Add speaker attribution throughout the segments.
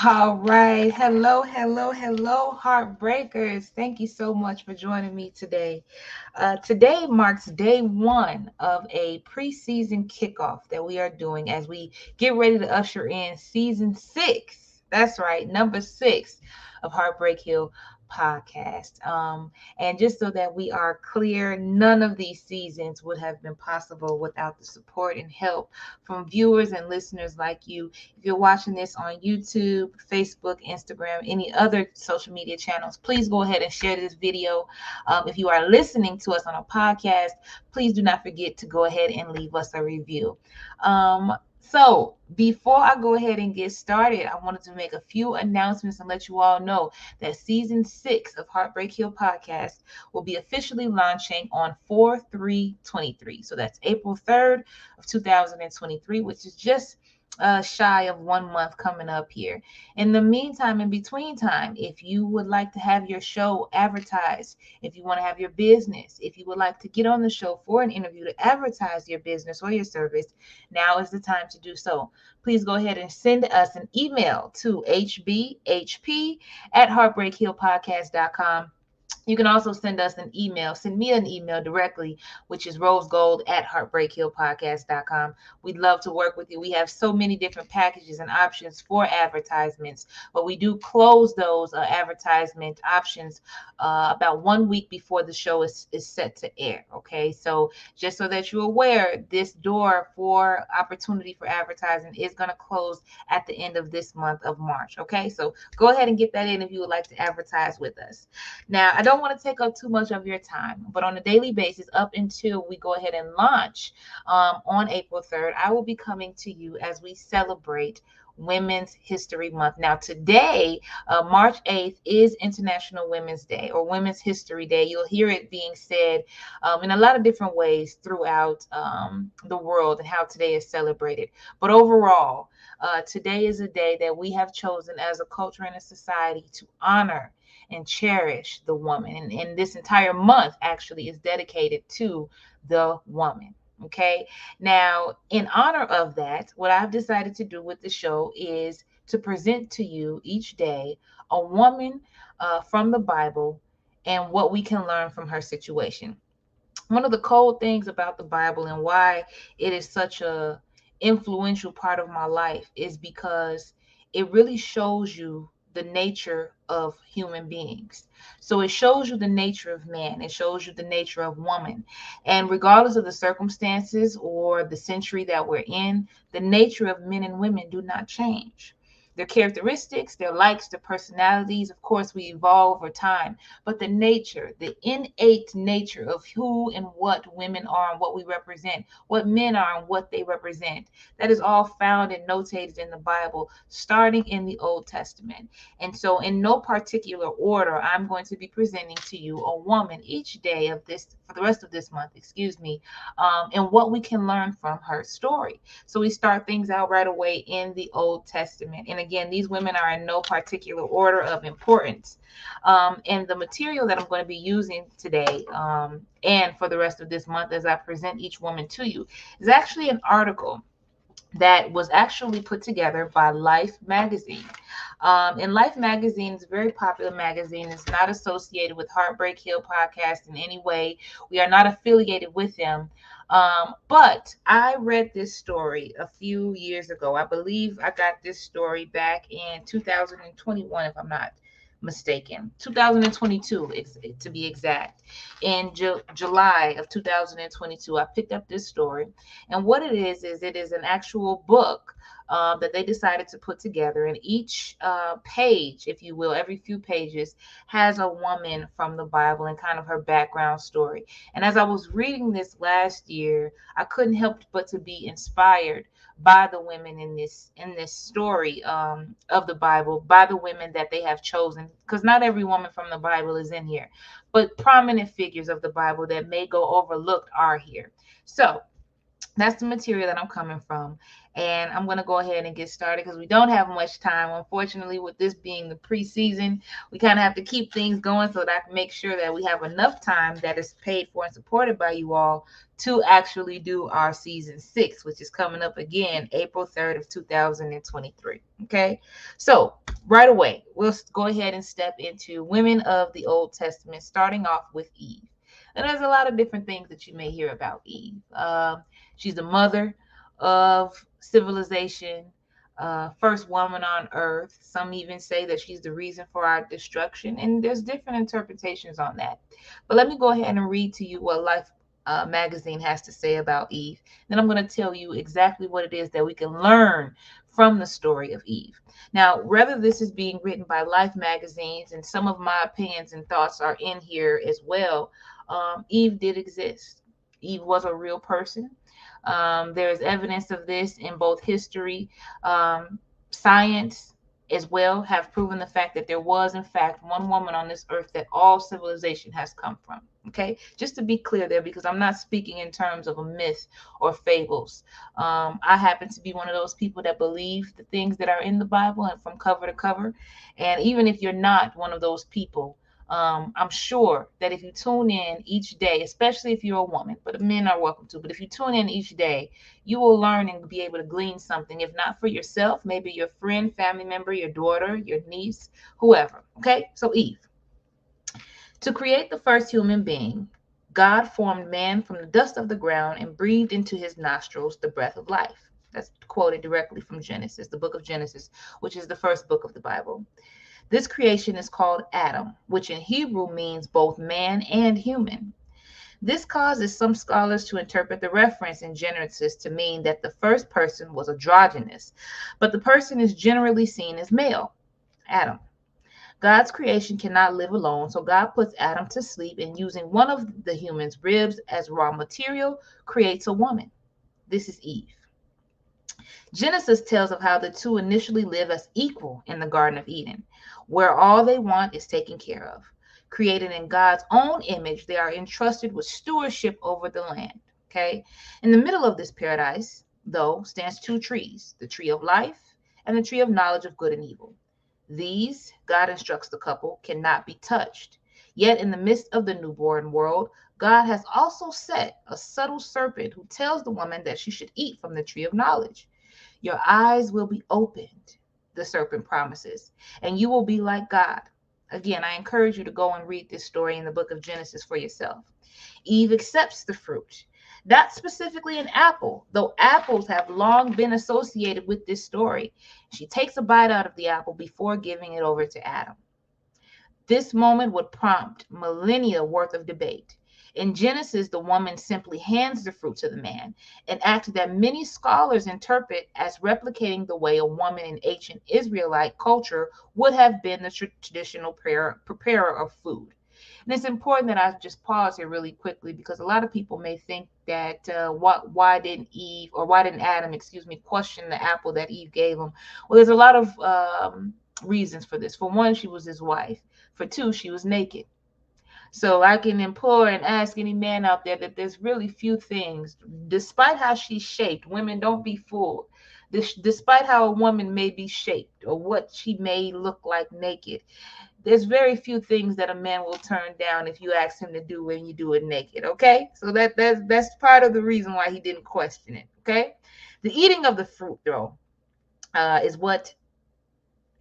Speaker 1: All right. Hello, hello, hello, Heartbreakers. Thank you so much for joining me today. Today marks day one of a preseason kickoff that we are doing as we get ready to usher in season six. That's right, number six of Heartbreak Hill podcast. And just so that we are clear, none of these seasons would have been possible without the support and help from viewers and listeners like you. If you're watching this on YouTube, Facebook, Instagram, any other social media channels, please go ahead and share this video. If you are listening to us on a podcast, please do not forget to go ahead and leave us a review. So before I go ahead and get started, I wanted to make a few announcements and let you all know that season six of Heartbreak Hill podcast will be officially launching on 4/3/23. So that's April 3rd of 2023, which is just shy of 1 month coming up here. In the meantime, in between time, if you would like to have your show advertised, if you want to have your business, if you would like to get on the show for an interview to advertise your business or your service, now is the time to do so. Please go ahead and send us an email to hbhp at heartbreakhillpodcast.com. You can also send us an email. Send me an email directly, which is rosegold at heartbreakhillpodcast.com. We'd love to work with you. We have so many different packages and options for advertisements, but we do close those advertisement options about 1 week before the show is set to air. Okay, so just so that you're aware, this door for opportunity for advertising is going to close at the end of this month of March. Okay, so go ahead and get that in if you would like to advertise with us. Now, I don't want to take up too much of your time, but on a daily basis, up until we go ahead and launch on April 3rd, I will be coming to you as we celebrate Women's History Month. Now, today, March 8th, is International Women's Day or Women's History Day. You'll hear it being said in a lot of different ways throughout the world and how today is celebrated. But overall, today is a day that we have chosen as a culture and a society to honor and cherish the woman. And this entire month actually is dedicated to the woman. Okay. Now, in honor of that, what I've decided to do with the show is to present to you each day a woman from the Bible and what we can learn from her situation. One of the cool things about the Bible and why it is such a influential part of my life is because it really shows you the nature of human beings. So it shows you the nature of man, it shows you the nature of woman. And regardless of the circumstances or the century that we're in, the nature of men and women do not change. Their characteristics, their likes, their personalities, of course, we evolve over time, but the nature, the innate nature of who and what women are and what we represent, what men are and what they represent, that is all found and notated in the Bible, starting in the Old Testament. And so, in no particular order, I'm going to be presenting to you a woman each day of this, for the rest of this month, and what we can learn from her story. So, we start things out right away in the Old Testament. And again, these women are in no particular order of importance. And the material that I'm going to be using today and for the rest of this month as I present each woman to you is actually an article that was actually put together by Life magazine. And Life magazine is a very popular magazine. It's not associated with Heartbreak Hill podcast in any way. We are not affiliated with them. But I read this story a few years ago. I believe I got this story back in 2021, if I'm not mistaken. 2022, to be exact. In July of 2022, I picked up this story. And what it is it is an actual book that they decided to put together. And each page, if you will, every few pages has a woman from the Bible and kind of her background story. And as I was reading this last year, I couldn't help but to be inspired by the women in this story of the Bible, by the women that they have chosen, because not every woman from the Bible is in here, but prominent figures of the Bible that may go overlooked are here. So that's the material that I'm coming from. And I'm going to go ahead and get started because we don't have much time. Unfortunately, with this being the preseason, we kind of have to keep things going so that I can make sure that we have enough time that is paid for and supported by you all to actually do our season 6, which is coming up again April 3rd of 2023. Okay, so right away, we'll go ahead and step into women of the Old Testament, starting off with Eve. And there's a lot of different things that you may hear about Eve. She's the mother of civilization, first woman on earth. Some even say that she's the reason for our destruction, and there's different interpretations on that. But let me go ahead and read to you what Life magazine has to say about Eve. Then I'm going to tell you exactly what it is that we can learn from the story of Eve. Now, whether this is being written by Life magazines, and some of my opinions and thoughts are in here as well, Eve did exist. Eve was a real person. There is evidence of this in both history, science as well, have proven the fact that there was, in fact, one woman on this earth that all civilization has come from. Okay, just to be clear there, because I'm not speaking in terms of a myth or fables. I happen to be one of those people that believe the things that are in the Bible and from cover to cover. And even if you're not one of those people, I'm sure that if you tune in each day, especially if you're a woman, but men are welcome to, but if you tune in each day, you will learn and be able to glean something, if not for yourself, maybe your friend, family member, your daughter, your niece, whoever. Okay, so Eve. To create the first human being, God formed man from the dust of the ground and breathed into his nostrils the breath of life. That's quoted directly from Genesis, the book of Genesis, which is the first book of the Bible. This creation is called Adam, which in Hebrew means both man and human. This causes some scholars to interpret the reference in Genesis to mean that the first person was androgynous, but the person is generally seen as male, Adam. God's creation cannot live alone, so God puts Adam to sleep, and using one of the human's ribs as raw material, creates a woman. This is Eve. Genesis tells of how the two initially live as equal in the Garden of Eden, where all they want is taken care of. Created in God's own image, they are entrusted with stewardship over the land. Okay. In the middle of this paradise, though, stands two trees, the tree of life and the tree of knowledge of good and evil. These, God instructs the couple, cannot be touched. Yet in the midst of the newborn world, God has also set a subtle serpent who tells the woman that she should eat from the tree of knowledge. Your eyes will be opened, the serpent promises, and you will be like God. Again, I encourage you to go and read this story in the book of Genesis for yourself. Eve accepts the fruit, not specifically an apple, though apples have long been associated with this story. She takes a bite out of the apple before giving it over to Adam. This moment would prompt millennia worth of debate. In Genesis, the woman simply hands the fruit to the man, an act that many scholars interpret as replicating the way a woman in ancient Israelite culture would have been the traditional preparer of food. And it's important that I just pause here really quickly, because a lot of people may think that why didn't Eve, or why didn't Adam, excuse me, question the apple that Eve gave him? Well, there's a lot of reasons for this. For one, she was his wife. For two, she was naked. So I can implore and ask any man out there that there's really few things, despite how she's shaped, women, don't be fooled. Despite how a woman may be shaped or what she may look like naked, there's very few things that a man will turn down if you ask him to do when you do it naked. Okay, so that's part of the reason why he didn't question it. Okay, the eating of the fruit, though, is what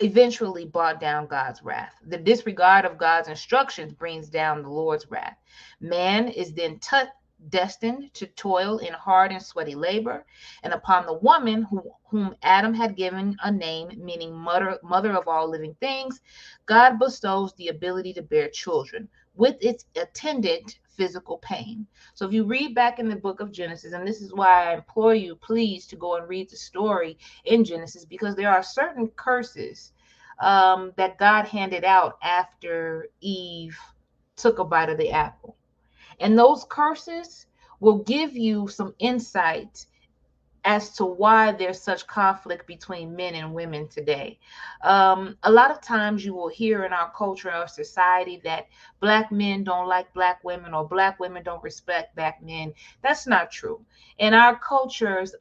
Speaker 1: eventually brought down God's wrath. The disregard of God's instructions brings down the Lord's wrath. Man is then destined to toil in hard and sweaty labor, and upon the woman whom Adam had given a name, meaning mother of all living things, God bestows the ability to bear children with its attendant physical pain. So if you read back in the book of Genesis, and this is why I implore you, please, to go and read the story in Genesis, because there are certain curses that God handed out after Eve took a bite of the apple. And those curses will give you some insight as to why there's such conflict between men and women today. A lot of times you will hear in our culture or society that Black men don't like Black women, or Black women don't respect Black men. That's not true. In our cultures,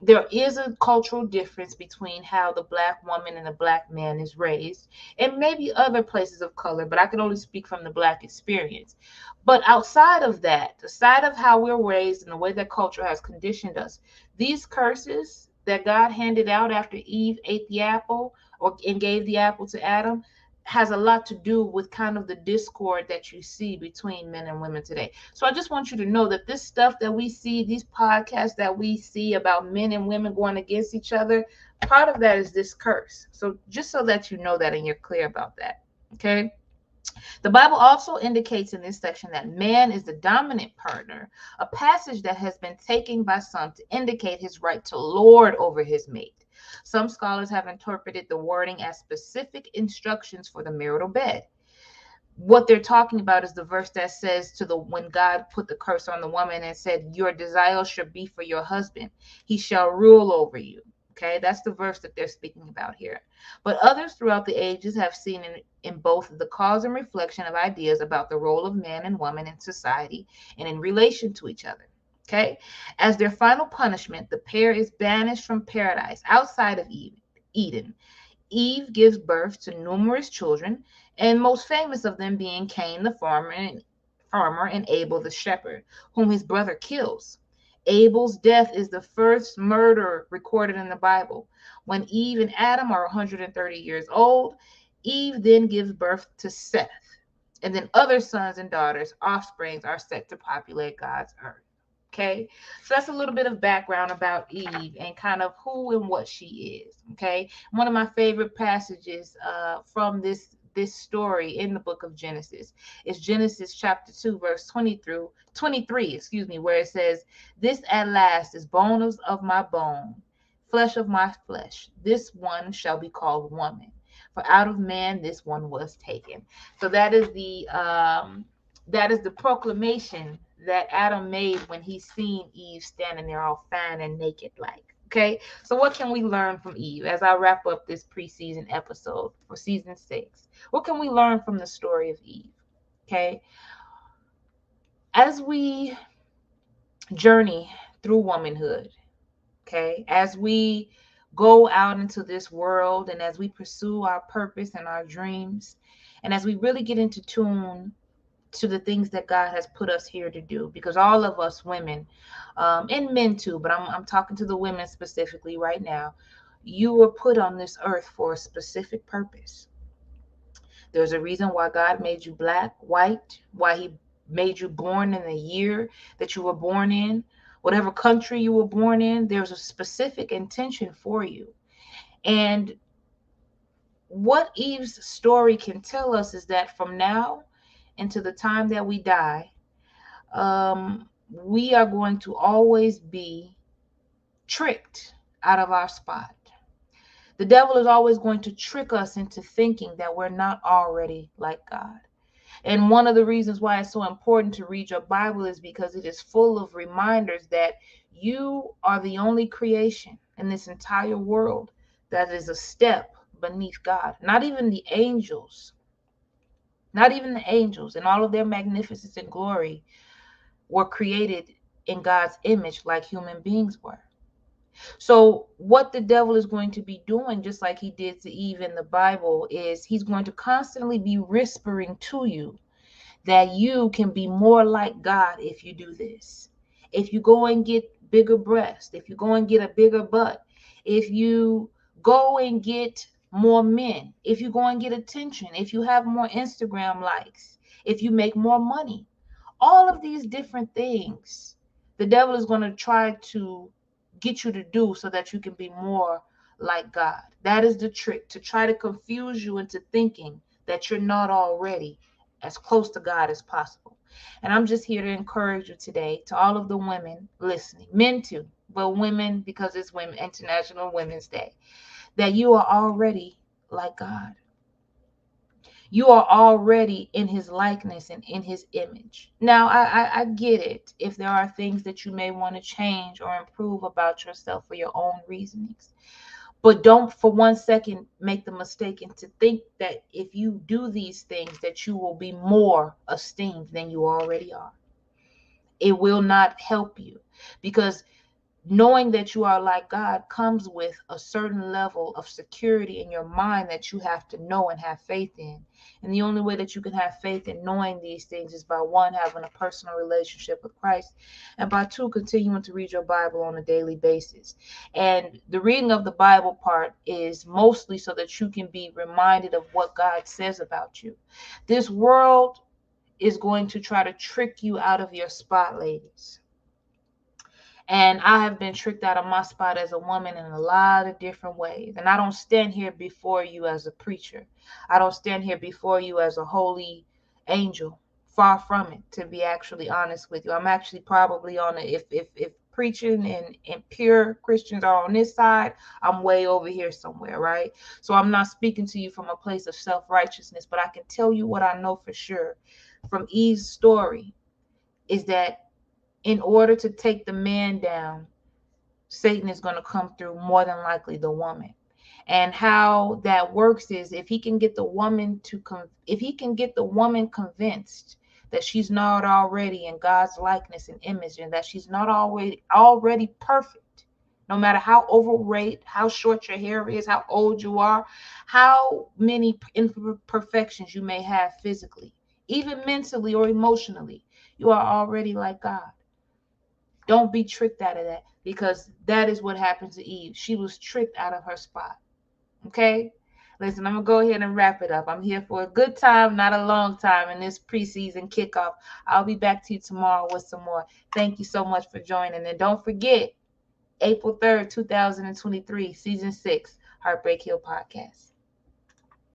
Speaker 1: there is a cultural difference between how the Black woman and the Black man is raised, and maybe other places of color, but I can only speak from the Black experience. But outside of that, aside of how we're raised and the way that culture has conditioned us, these curses that God handed out after Eve ate the apple and gave the apple to Adam has a lot to do with kind of the discord that you see between men and women today. So I just want you to know that this stuff that we see, these podcasts that we see about men and women going against each other, part of that is this curse. So just so that you know that and you're clear about that. Okay. The Bible also indicates in this section that man is the dominant partner, a passage that has been taken by some to indicate his right to lord over his mate. Some scholars have interpreted the wording as specific instructions for the marital bed. What they're talking about is the verse that says to the when God put the curse on the woman and said, your desire shall be for your husband, he shall rule over you. Okay, that's the verse that they're speaking about here. But others throughout the ages have seen in both the cause and reflection of ideas about the role of man and woman in society and in relation to each other. Okay, as their final punishment, the pair is banished from paradise outside of Eden. Eve gives birth to numerous children, and most famous of them being Cain the farmer and Abel the shepherd, whom his brother kills. Abel's death is the first murder recorded in the Bible. When Eve and Adam are 130 years old, Eve then gives birth to Seth, and then other sons and daughters, offsprings, are set to populate God's earth. Okay, so that's a little bit of background about Eve and kind of who and what she is. Okay, one of my favorite passages from this story in the book of Genesis is Genesis chapter 2 verse 20 through 23, where it says, this at last is bone of my bone, flesh of my flesh, this one shall be called woman, for out of man this one was taken. So that is the proclamation that Adam made when he seen Eve standing there all fine and naked like. Okay, so what can we learn from Eve as I wrap up this preseason episode for season 6? What can we learn from the story of Eve? Okay, as we journey through womanhood, okay, as we go out into this world and as we pursue our purpose and our dreams, and as we really get into tune to the things that God has put us here to do, because all of us women, and men too, but I'm talking to the women specifically right now, you were put on this earth for a specific purpose. There's a reason why God made you black, white, why he made you born in the year that you were born in, whatever country you were born in, there's a specific intention for you. And what Eve's story can tell us is that from now into the time that we die, we are going to always be tricked out of our spot. The devil is always going to trick us into thinking that we're not already like God. And one of the reasons why it's so important to read your Bible is because it is full of reminders that you are the only creation in this entire world that is a step beneath God. Not even the angels, in all of their magnificence and glory, were created in God's image like human beings were. So what the devil is going to be doing, just like he did to Eve in the Bible, is he's going to constantly be whispering to you that you can be more like God if you do this. If you go and get bigger breasts, if you go and get a bigger butt, if you go and get more men, if you go and get attention, if you have more Instagram likes, if you make more money, all of these different things, the devil is going to try to get you to do so that you can be more like God. That is the trick, to try to confuse you into thinking that you're not already as close to God as possible. And I'm just here to encourage you today, to all of the women listening, men too, but women, because it's International Women's Day, that you are already like God. You are already in his likeness and in his image. Now, I get it if there are things that you may want to change or improve about yourself for your own reasonings. But don't for one second make the mistake and to think that if you do these things that you will be more esteemed than you already are. It will not help you, because knowing that you are like God comes with a certain level of security in your mind that you have to know and have faith in. And the only way that you can have faith in knowing these things is by one, having a personal relationship with Christ, and by two, continuing to read your Bible on a daily basis. And the reading of the Bible part is mostly so that you can be reminded of what God says about you. This world is going to try to trick you out of your spot, ladies. And I have been tricked out of my spot as a woman in a lot of different ways. And I don't stand here before you as a preacher. I don't stand here before you as a holy angel. Far from it, to be actually honest with you. I'm actually probably on it. If preaching and pure Christians are on this side, I'm way over here somewhere, right? So I'm not speaking to you from a place of self-righteousness, but I can tell you what I know for sure from Eve's story is that in order to take the man down, Satan is going to come through more than likely the woman. And how that works is if he can get the woman convinced that she's not already in God's likeness and image, and that she's not already perfect, no matter how overweight, how short your hair is, how old you are, how many imperfections you may have physically, even mentally or emotionally, you are already like God. Don't be tricked out of that, because that is what happened to Eve. She was tricked out of her spot. Okay? Listen, I'm going to go ahead and wrap it up. I'm here for a good time, not a long time in this preseason kickoff. I'll be back to you tomorrow with some more. Thank you so much for joining. And don't forget, April 3rd, 2023, Season 6, HeartBreak Hill Podcast.